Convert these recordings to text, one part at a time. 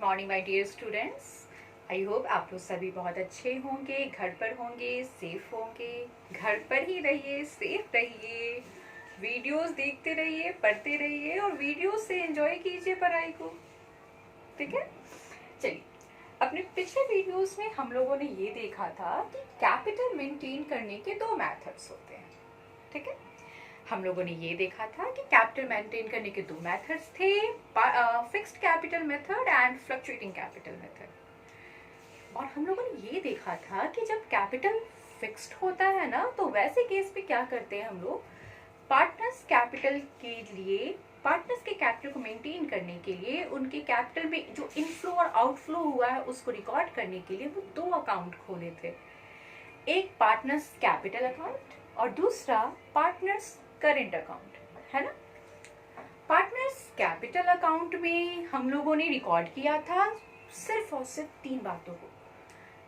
Morning my dear students. I hope आप लोग सभी बहुत अच्छे होंगे, घर पर होंगे, सेफ होंगे। घर पर ही रहिए, सेफ रहिए, वीडियोस देखते रहिए, पढ़ते रहिए और वीडियोस से एंजॉय कीजिए पढ़ाई को। ठीक है, चलिए। अपने पिछले वीडियोस में हम लोगों ने ये देखा था कि कैपिटल मेंटेन करने के दो मेथड्स होते हैं। ठीक है, हम लोगों ने ये देखा था कि कैपिटल मेंटेन करने के दो मेथड्स थे, fixed capital method and fluctuating capital method. और हम लोगों ने ये देखा था कि जब कैपिटल फिक्स्ड होता है ना, तो वैसे केस में क्या करते हैं हम लोग, पार्टनर्स कैपिटल के लिए, पार्टनर्स के कैपिटल को मेंटेन करने के लिए उनके कैपिटल में जो इनफ्लो और आउटफ्लो हुआ है उसको रिकॉर्ड करने के लिए वो दो अकाउंट खोले थे। एक पार्टनर्स कैपिटल अकाउंट और दूसरा पार्टनर्स करेंट अकाउंट, है ना। पार्टनर्स कैपिटल अकाउंट में हम लोगों ने रिकॉर्ड किया था सिर्फ और सिर्फ तीन बातों को।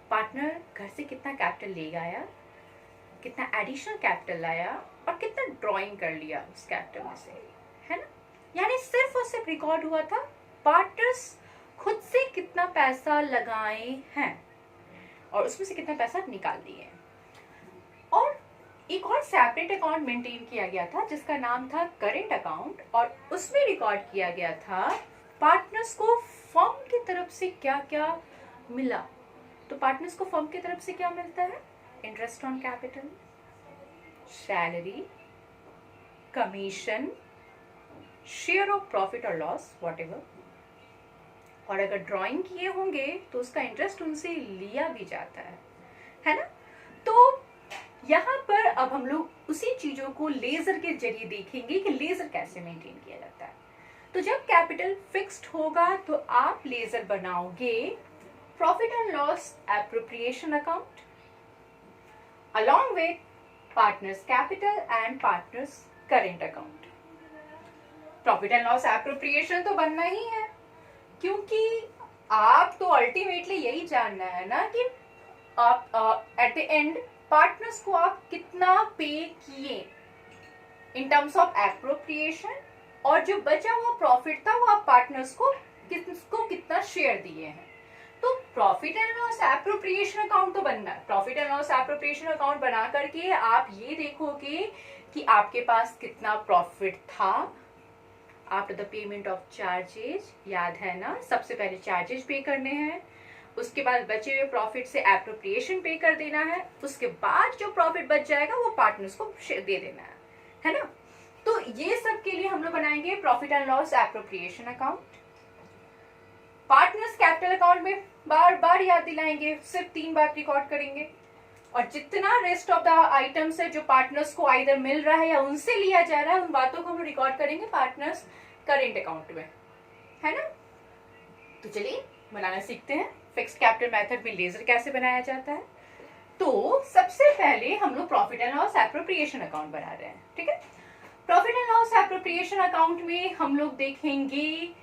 पार्टनर घर से कितना कैपिटल ले आया, कितना एडिशनल कैपिटल लाया और कितना ड्रॉइंग कर लिया उस कैपिटल में से, है ना। यानी सिर्फ और सिर्फ रिकॉर्ड हुआ था पार्टनर्स खुद से कितना पैसा लगाए हैं और उसमें से कितना पैसा निकाल दिए हैं। और एक और सेपरेट अकाउंट मेंटेन किया गया था जिसका नाम था करेंट अकाउंट, और उसमें रिकॉर्ड किया गया था पार्टनर्स को फर्म की तरफ से क्या क्या मिला। तो पार्टनर्स को फर्म की तरफ से क्या मिलता है? Interest on capital, salary, commission, share of profit और लॉस, व्हाटएवर। और अगर ड्राइंग किए होंगे तो उसका इंटरेस्ट उनसे लिया भी जाता है ना। तो यहाँ पर अब हम लोग उसी चीजों को लेजर के जरिए देखेंगे कि लेजर कैसे मेंटेन किया जाता है। तो जब कैपिटल फिक्स्ड होगा तो आप लेजर बनाओगे profit and loss appropriation account along with partners capital and partners current account. Profit and loss appropriation तो बनना ही है, क्योंकि आप तो अल्टीमेटली यही जानना है ना कि आप एट द एंड पार्टनर्स को आप कितना पे किए इन टर्म्स ऑफ एप्रोप्रिएशन, और जो बचा हुआ प्रॉफिट था वो आप पार्टनर्स को कितना शेयर दिए हैं। तो profit and loss appropriation account तो बनना है। Profit and loss appropriation account बना करके आप ये देखोगे कि आपके पास कितना प्रॉफिट था after the payment of charges. याद है ना, सबसे पहले चार्जेज पे करने हैं, उसके बाद बचे हुए प्रॉफिट से एप्रोप्रिएशन पे कर देना है, उसके बाद जो प्रॉफिट बच जाएगा वो पार्टनर्स को दे देना है ना। तो ये सब के लिए हम लोग बनाएंगे profit and loss appropriation account. Partners capital account में बार बार याद दिलाएंगे, सिर्फ 3 बार रिकॉर्ड करेंगे, और जितना रेस्ट ऑफ द आइटम्स है जो पार्टनर्स को आइदर मिल रहा है या उनसे लिया जा रहा है, उन बातों को हम रिकॉर्ड करेंगे पार्टनर्स करेंट अकाउंट में, है ना। तो चलिए बनाना सीखते हैं फिक्स्ड कैपिटल मेथड में लेजर कैसे बनाया जाता है। तो सबसे पहले हम लोग profit and loss appropriation account बना रहे हैं। ठीक है, profit and loss appropriation account में हम लोग देखेंगे,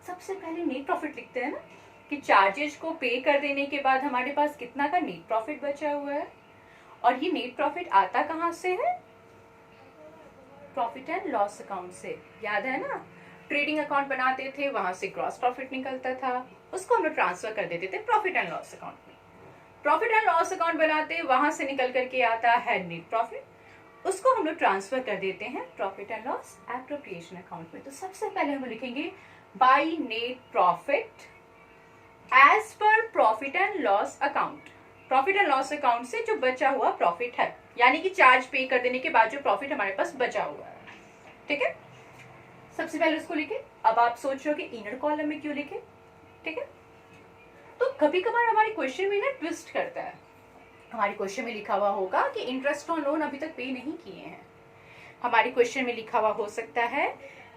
सबसे पहले नेट प्रॉफिट लिखते हैं ना, कि चार्जेज को पे कर देने के बाद हमारे पास कितना का नेट प्रॉफिट बचा हुआ है। और ये नेट प्रॉफिट आता कहाँ से है? प्रॉफिट एंड लॉस अकाउंट से। याद है ना, ट्रेडिंग अकाउंट बनाते थे, वहां से ग्रॉस प्रॉफिट निकलता था, उसको हम लोग ट्रांसफर कर देते थे प्रॉफिट एंड लॉस अकाउंट में। प्रॉफिट एंड लॉस अकाउंट बनाते, वहां से निकल करके आता है नेट प्रॉफिट, उसको हम लोग ट्रांसफर कर देते हैं profit and loss appropriation account में। तो सबसे पहले हम लिखेंगे by net profit as per profit and loss account. Profit and loss account से जो बचा हुआ प्रॉफिट है, यानी कि चार्ज पे कर देने के बाद जो प्रॉफिट हमारे पास बचा हुआ है। ठीक है, सबसे पहले उसको लिखे। अब आप सोच रहे हो कि इनर कॉलम में क्यों लिखे। ठीक है, तो कभी कभार हमारे क्वेश्चन में ना ट्विस्ट करता है। हमारे क्वेश्चन में लिखा हुआ होगा कि इंटरेस्ट ऑन लोन अभी तक पे नहीं किए हैं। हमारे क्वेश्चन में लिखा हुआ हो सकता है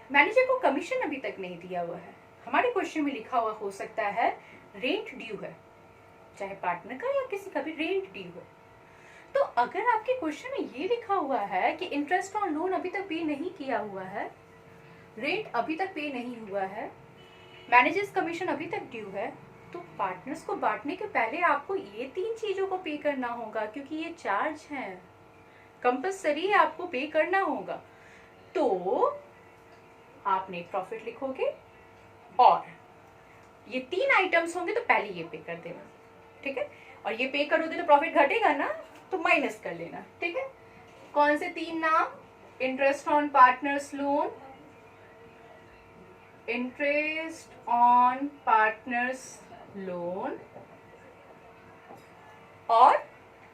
मैनेजर को कमीशन अभी तक नहीं दिया हुआ है। हमारे क्वेश्चन में लिखा हुआ हो सकता है रेंट ड्यू है, चाहे पार्टनर का या किसी का भी रेंट ड्यू है। तो अगर आपके क्वेश्चन में ये लिखा हुआ है कि इंटरेस्ट ऑन लोन अभी तक पे नहीं किया हुआ है, रेंट अभी तक पे नहीं हुआ है, मैनेजर्स कमीशन अभी तक ड्यू है, तो पार्टनर्स को बांटने के पहले आपको ये 3 चीजों को पे करना होगा, क्योंकि ये चार्ज है, कंपल्सरी है, आपको पे करना होगा। तो आप नेट प्रॉफिट लिखोगे और ये 3 आइटम्स होंगे तो पहले ये पे कर देना, ठीक है। और ये पे करोगे तो प्रॉफिट घटेगा ना, तो माइनस कर लेना, ठीक है। कौन से 3 नाम? Interest on partners loan, interest on partners loan और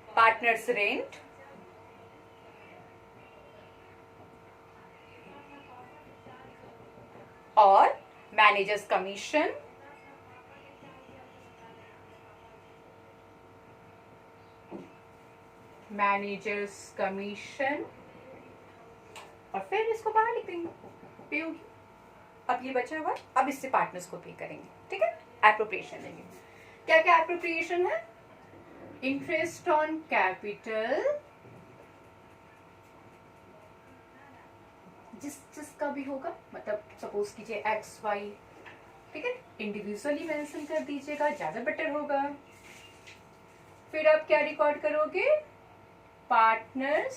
पार्टनर्स रेंट और मैनेजर्स कमीशन और फिर इसको बाहर लिख देंगे, पे होगी। अब ये बचा हुआ, अब इससे पार्टनर्स को पे करेंगे, ठीक है। एप्रोप्रिएशन लेंगे। क्या क्या एप्रोप्रिएशन है? इंटरेस्ट ऑन कैपिटल, जिसका भी होगा, मतलब सपोज कीजिए एक्स वाई, ठीक है, इंडिविजुअली मेंशन कर दीजिएगा, ज्यादा बेटर होगा। फिर आप क्या रिकॉर्ड करोगे? पार्टनर्स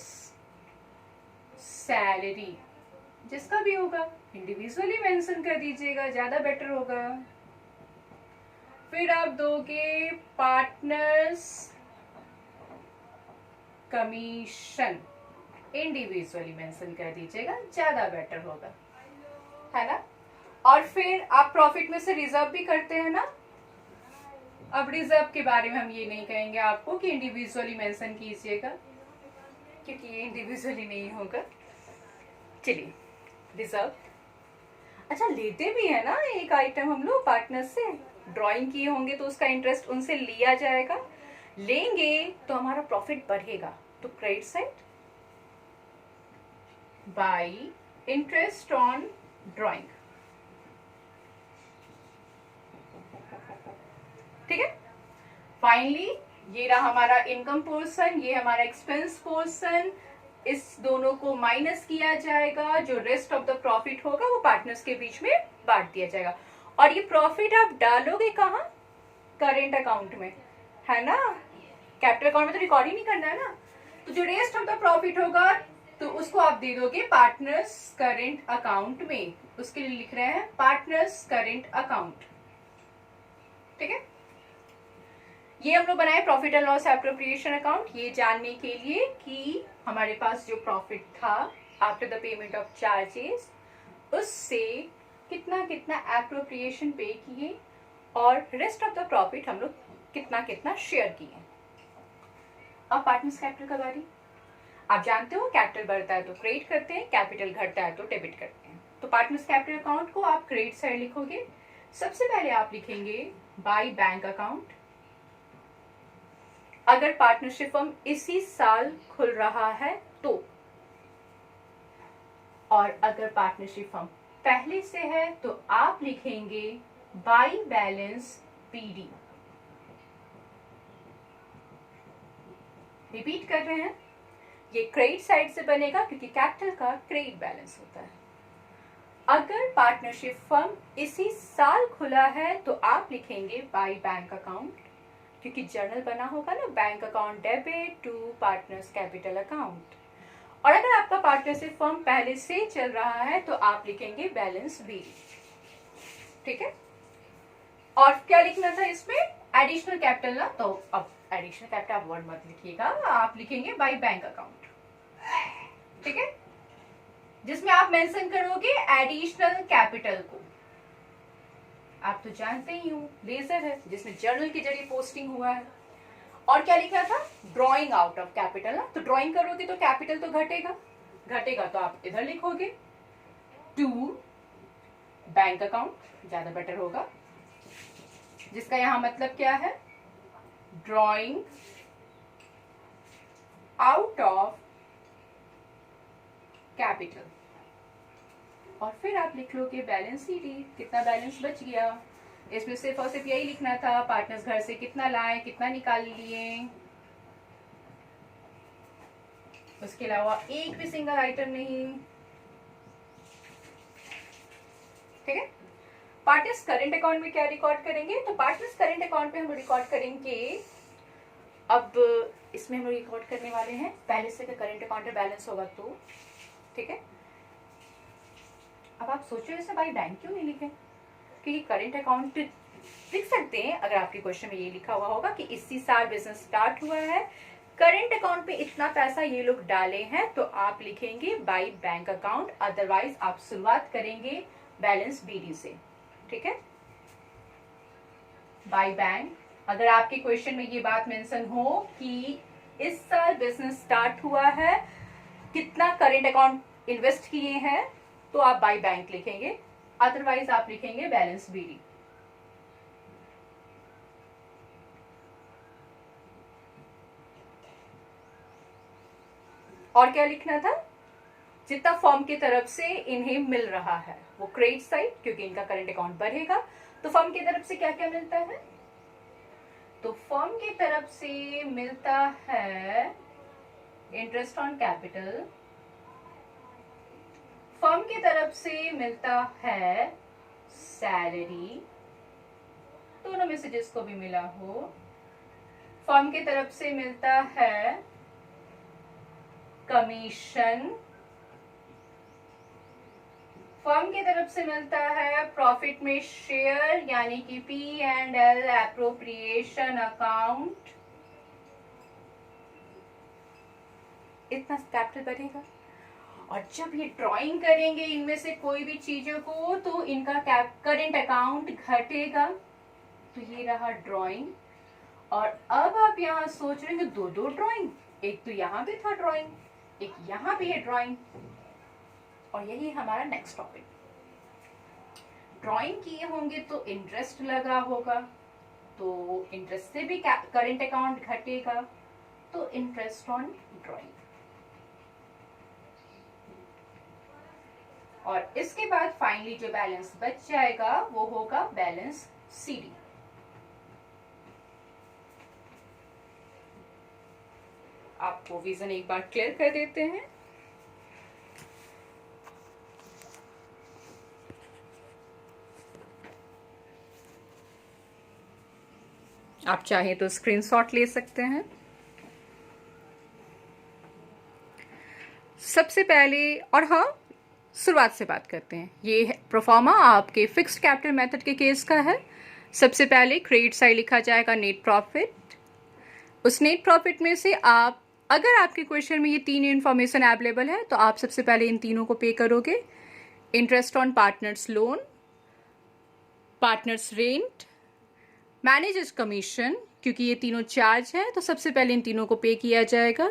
सैलरी, जिसका भी होगा इंडिविजुअली मेंशन कर दीजिएगा, ज्यादा बेटर होगा। फिर आप दोगे पार्टनर्स कमीशन, इंडिविजुअली मेंशन कर दीजिएगा, ज्यादा बेटर होगा, है ना। और फिर आप प्रॉफिट में से रिजर्व भी करते हैं ना। अब रिजर्व के बारे में हम ये नहीं कहेंगे आपको कि इंडिविजुअली मेंशन कीजिएगा, क्योंकि ये इंडिविजुअली नहीं होगा। चलिए, रिजर्व। अच्छा, लेते भी है ना एक आइटम हम लोग पार्टनर से, ड्राइंग किए होंगे तो उसका इंटरेस्ट उनसे लिया जाएगा, लेंगे तो हमारा प्रॉफिट बढ़ेगा, तो credit side by interest on drawing, ठीक है। फाइनली ये रहा हमारा इनकम पोर्शन, ये हमारा एक्सपेंस पोर्शन। इस दोनों को माइनस किया जाएगा, जो रेस्ट ऑफ द प्रॉफिट होगा वो पार्टनर्स के बीच में बांट दिया जाएगा। और ये प्रॉफिट आप डालोगे कहाँ? करेंट अकाउंट में, है ना। कैपिटल अकाउंट में तो रिकॉर्ड ही नहीं करना है ना। तो जो रेस्ट ऑफ द प्रॉफिट होगा तो उसको आप दे दोगे पार्टनर्स करेंट अकाउंट में। उसके लिए लिख रहे हैं पार्टनर्स करेंट अकाउंट, ठीक है। ये हम लोग बनाए profit and loss appropriation account, ये जानने के लिए कि हमारे पास जो प्रॉफिट था after the payment of charges, उससे कितना कितना एप्रोप्रिएशन पे किए और रेस्ट ऑफ द प्रॉफिट हम लोग कितना कितना शेयर किए। अब पार्टनर्स कैपिटल का बारी। आप जानते हो कैपिटल बढ़ता है तो क्रेडिट करते हैं, कैपिटल घटता है तो डेबिट करते हैं। तो पार्टनर्स कैपिटल अकाउंट को आप क्रेडिट साइड लिखोगे। सबसे पहले आप लिखेंगे बाय बैंक अकाउंट। अगर पार्टनरशिप फर्म इसी साल खुल रहा है तो, और अगर पार्टनरशिप फर्म पहले से है तो आप लिखेंगे बाय बैलेंस पीडी। रिपीट कर रहे हैं, ये क्रेडिट साइड से बनेगा क्योंकि कैपिटल का क्रेडिट बैलेंस होता है। अगर पार्टनरशिप फर्म इसी साल खुला है तो आप लिखेंगे बाय बैंक अकाउंट, क्योंकि जर्नल बना होगा ना, bank account debit to partners capital account. और अगर आपका पार्टनरशिप फर्म पहले से चल रहा है तो आप लिखेंगे बैलेंस बी, ठीक है। और क्या लिखना था इसमें? एडिशनल कैपिटल ना, तो अब एडिशनल कैपिटल आप वर्ड मत लिखिएगा, आप लिखेंगे बाय बैंक अकाउंट, ठीक है, जिसमें आप मेंशन करोगे एडिशनल कैपिटल को। आप तो जानते ही हो लेजर है जिसमें जर्नल के जरिए पोस्टिंग हुआ है। और क्या लिखा था? ड्रॉइंग आउट ऑफ कैपिटल ना, तो ड्रॉइंग करोगे तो कैपिटल तो घटेगा तो आप इधर लिखोगे टू बैंक अकाउंट, ज्यादा बेटर होगा, जिसका यहां मतलब क्या है? Drawing out of capital. और फिर आप लिख लोगे बैलेंस सीडी, कितना बैलेंस बच गया। इसमें सिर्फ और सिर्फ यही लिखना था पार्टनर्स घर से कितना लाए, कितना निकाल लिए, उसके अलावा एक भी सिंगल आइटम नहीं, ठीक है। पार्टनर्स करंट अकाउंट में क्या रिकॉर्ड करेंगे? तो पार्टनर्स करंट अकाउंट में हम रिकॉर्ड करेंगे, अब इसमें हम रिकॉर्ड करने वाले हैं पहले से करंट अकाउंट में बैलेंस होगा तो, ठीक है। अब आप सोचो ऐसे भाई बैंक क्यों नहीं लिखे? क्योंकि करंट अकाउंट लिख सकते हैं। अगर आपके क्वेश्चन में ये लिखा हुआ होगा कि इसी साल बिजनेस स्टार्ट हुआ है, करेंट अकाउंट में इतना पैसा ये लोग डाले हैं, तो आप लिखेंगे बाय बैंक अकाउंट, अदरवाइज आप शुरुआत करेंगे बैलेंस बीडी से। ठीक है, बाय बैंक। अगर आपके क्वेश्चन में ये बात मेंशन हो कि इस साल बिजनेस स्टार्ट हुआ है, कितना करेंट अकाउंट इन्वेस्ट किए हैं, तो आप बाय बैंक लिखेंगे, अदरवाइज आप लिखेंगे बैलेंस बीडी। और क्या लिखना था, जितना फर्म की तरफ से इन्हें मिल रहा है वो क्रेडिट साइड, क्योंकि इनका करंट अकाउंट बढ़ेगा तो फर्म की तरफ से क्या क्या मिलता है, तो फर्म की तरफ से मिलता है इंटरेस्ट ऑन कैपिटल, फर्म की तरफ से मिलता है सैलरी, दोनों में से जिसको भी मिला हो, फर्म की तरफ से मिलता है कमीशन, फर्म की तरफ से मिलता है प्रॉफिट में शेयर यानी कि P&L एप्रोप्रिएशन अकाउंट, इतना कैपिटल बढ़ेगा। और जब ये ड्राइंग करेंगे इनमें से कोई भी चीजों को, तो इनका करेंट अकाउंट घटेगा। तो ये रहा ड्राइंग। और अब आप यहाँ सोच रहे हैं दो ड्राइंग, एक तो यहाँ भी था ड्राइंग, एक यहाँ भी है ड्राइंग, और यही हमारा नेक्स्ट टॉपिक। ड्राइंग किए होंगे तो इंटरेस्ट लगा होगा, तो इंटरेस्ट से भी करेंट अकाउंट घटेगा, तो इंटरेस्ट ऑन ड्राइंग। और इसके बाद फाइनली जो बैलेंस बच जाएगा वो होगा बैलेंस सीडी। आपको विजन एक बार क्लियर कर देते हैं। आप चाहें तो स्क्रीनशॉट ले सकते हैं। सबसे पहले, और हाँ, शुरुआत से बात करते हैं। ये है प्रोफार्मा आपके फिक्स्ड कैपिटल मेथड के केस का है। सबसे पहले क्रेडिट साइड लिखा जाएगा नेट प्रॉफिट। उस नेट प्रॉफिट में से आप, अगर आपके क्वेश्चन में ये तीन इन्फॉर्मेशन अवेलेबल है, तो आप सबसे पहले इन तीनों को पे करोगे। Interest on partners loan, partners rent, managers commission, क्योंकि ये तीनों चार्ज हैं, तो सबसे पहले इन तीनों को पे किया जाएगा।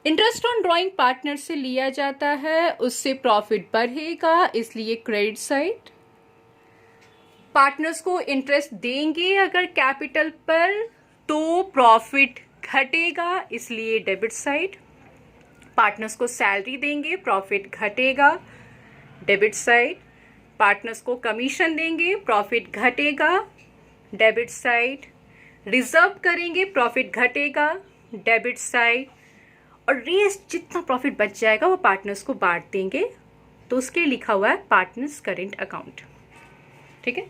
इंटरेस्ट ऑन ड्राइंग पार्टनर से लिया जाता है, उससे प्रॉफिट बढ़ेगा, इसलिए क्रेडिट साइड। पार्टनर्स को इंटरेस्ट देंगे अगर कैपिटल पर, तो प्रॉफिट घटेगा, इसलिए डेबिट साइड। पार्टनर्स को सैलरी देंगे, प्रॉफिट घटेगा, डेबिट साइड। पार्टनर्स को कमीशन देंगे, प्रॉफिट घटेगा, डेबिट साइड। रिजर्व करेंगे, प्रॉफिट घटेगा, डेबिट साइड। और रेस्ट जितना प्रॉफिट बच जाएगा वो पार्टनर्स को बांट देंगे, तो उसके लिखा हुआ है पार्टनर्स करेंट अकाउंट। ठीक है,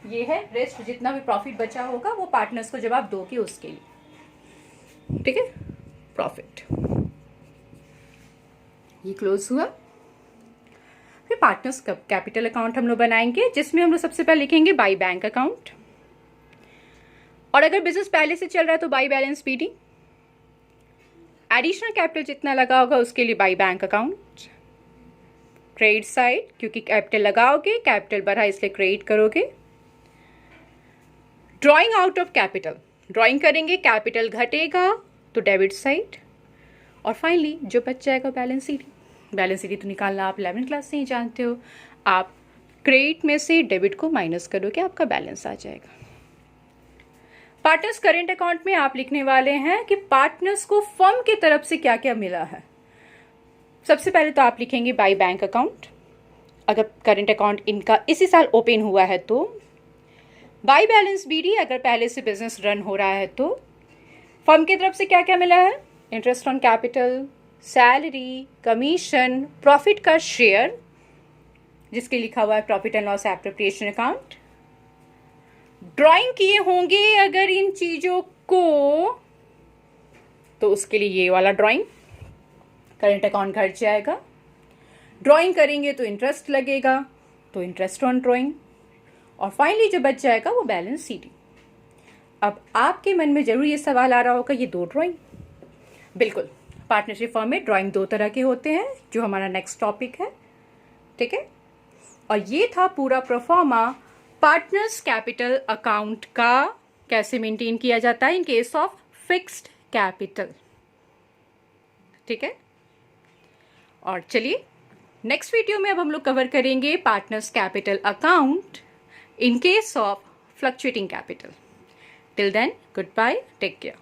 ये है रेस्ट, जितना भी प्रॉफिट बचा होगा वो पार्टनर्स को जब आप दोगे उसके लिए। ठीक है, प्रॉफिट ये क्लोज हुआ। फिर पार्टनर्स कैपिटल अकाउंट हम लोग बनाएंगे, जिसमें हम लोग सबसे पहले लिखेंगे बाय बैंक अकाउंट, और अगर बिजनेस पहले से चल रहा है तो by balance PD. Additional capital जितना लगा होगा उसके लिए bye bank account. Credit side, क्योंकि कैपिटल लगाओगे, कैपिटल बढ़ा इसलिए क्रेडिट करोगे। Drawing out of capital, drawing करेंगे, कैपिटल घटेगा, तो डेबिट साइड। और फाइनली जो बच जाएगा बैलेंस सीडी। बैलेंस सीडी तो निकालना आप 11th क्लास से ही जानते हो। आप क्रेडिट में से डेबिट को माइनस करोगे, आपका बैलेंस आ जाएगा। पार्टनर्स करेंट अकाउंट में आप लिखने वाले हैं कि पार्टनर्स को फर्म की तरफ से क्या क्या मिला है। सबसे पहले तो आप लिखेंगे बाय बैंक अकाउंट, अगर करेंट अकाउंट इनका इसी साल ओपन हुआ है तो। बाय बैलेंस बीडी, अगर पहले से बिजनेस रन हो रहा है तो। फर्म की तरफ से क्या क्या मिला है, interest on capital, salary, commission, profit का शेयर, जिसके लिखा हुआ है profit and loss appropriation account. Drawing किए होंगे अगर इन चीजों को, तो उसके लिए ये वाला ड्राइंग, करंट अकाउंट घट जाएगा। ड्राइंग करेंगे तो इंटरेस्ट लगेगा, तो इंटरेस्ट ऑन ड्राइंग। और फाइनली जो बच जाएगा वो बैलेंस CD। अब आपके मन में जरूर ये सवाल आ रहा होगा, ये 2 ड्राइंग। बिल्कुल, पार्टनरशिप फॉर्म में ड्राइंग 2 तरह के होते हैं, जो हमारा नेक्स्ट टॉपिक है। ठीक है, और ये था पूरा प्रोफॉर्मा पार्टनर्स कैपिटल अकाउंट का कैसे मेंटेन किया जाता है इन केस ऑफ फिक्स्ड कैपिटल। ठीक है, और चलिए नेक्स्ट वीडियो में अब हम लोग कवर करेंगे partners capital account in case of fluctuating capital. Till then, goodbye, take care.